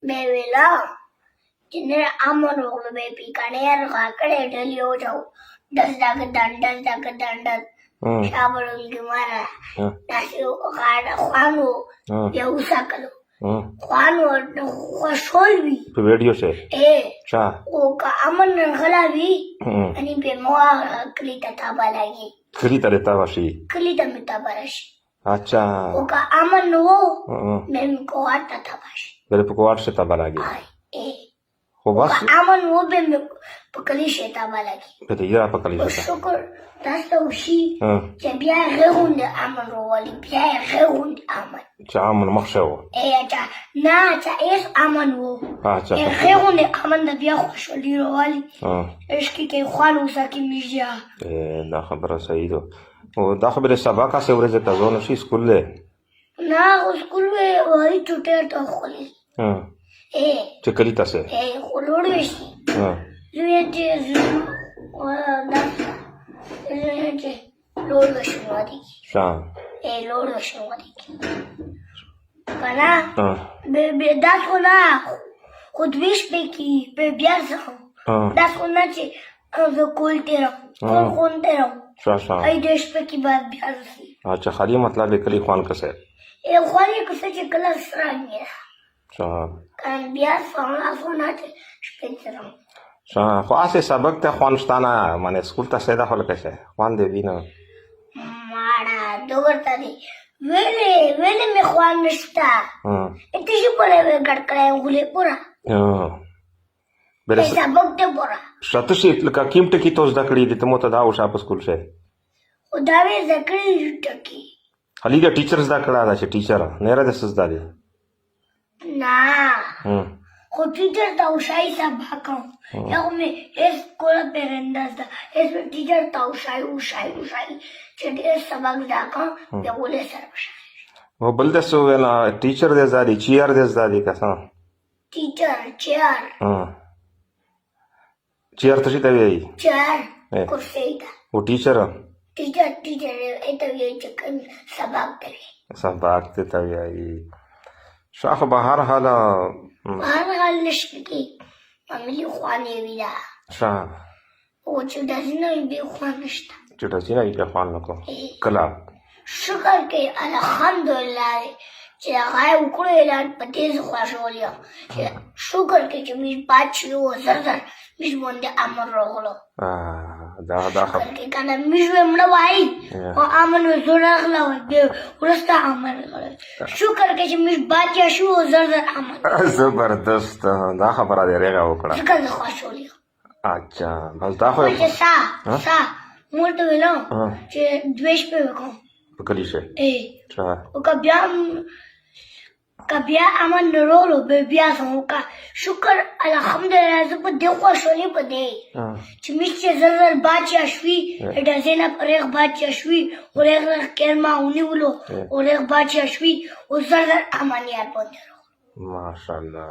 Bebela, जिन्हें आमन हो गए बेबी काने यार काकड़े डली हो जाओ 10 दंड शाबर उनकी मारा नासियो काड़ा खानो ये उसा कलो खानो खोल भी वीडियो से चा वो का आमन गला भी अनि पे मोआ क्रीता ताबा लगी क्रीता लेता वाशी क्रीता में ताबा रशी अच्छा वो का आमन वो मैं को आता था बाशी मेरे को वाट से ताबा लगी वो बस आमन वो बे पकली से ताबा लगी फिर ये आप पकली से शुक्र दास्ता उशी बिया غيرون आमन रोवाली बिया غيرون आमन आमन मखशो अच्छा ना अच्छा इस आमन वो अच्छा غيرون आमन बिया खुशली रोवाली इसकी के खान उसा की मिजिया دا خبره صحیح ده او دا خبره سبا کا سے ورځ ته ځو نشي سکول له ना स्कूल में वही छुट्टियां तो खोली چې کلی تاسو خلوړې شي زوی چې لوړ شو ودی شان لوړ شو ودی کنا به داسو نه خود ویش بکی په بیا ځو داسو نه چې زه کول تیرم کول تیرم شان ای دیش په کې بعد بیا ځي اچھا خالی مطلب کلی خوان کسه خواني کسه چې کله سرانګه شان کان بیا څنګه شپېترم شان خو اسه سبق ته خوانستانه معنی سکول ته سیدا هول کسه خوان دی وینه ماړه دوګرتا دی ویلې می خوان نشتا اته شي په ګډ کړه غولې پورا بل سبق ته پورا شته شي لکه کیم ټکی توس د کړی دي ته مو ته دا او شاپ سکول شه او دا وی زکړی ټکی خلی دا ټیچرز دا کړه دا چې ټیچر نه را د سز دالي ना خو टीचर تا وشای سبق یو می اس کوله پرنداز دا اس टीचर تا وشای چې دې سبق دا کوم په ولې سره وشای و بل د سو وینا ټیچر دې زادي چیر دې زادي کسا ټیچر چیر چیر ته شي ته وی چیر کرسی دا و ټیچر اته وی چې سبق کوي سبق ته وی شاخ بهر حالا نشکی عملی خوانی ویدا شا او چې داسې بی خوان نشته چې داسې نه بی خوان نکو کلا شکر کې الحمدلله چې هغه وکړو اعلان په دې خوشالیا شکر کې چې می پاتشو زر مش باندې امر راغلو دا خبر کې کنه مش ومړ وای او امن زړه غلا وای ورسته امر شکر کې چې مش باچا شو زر امر زبردست دا خبره دی رغه وکړه څنګه خوشالیا اچھا بس دا خو سا مورته ویلو چې دویش په وکړو پکلی شه او کبیا امن نرولو بیا څنګه شکر الحمدلله زه په دې خوشالي په دې چې مې زر باچا شوي د زینا پرېغ باچا شوي ورېغ کلمه ونیولو ورېغ باچا شوي او زر امن یار پوندرو ماشاءالله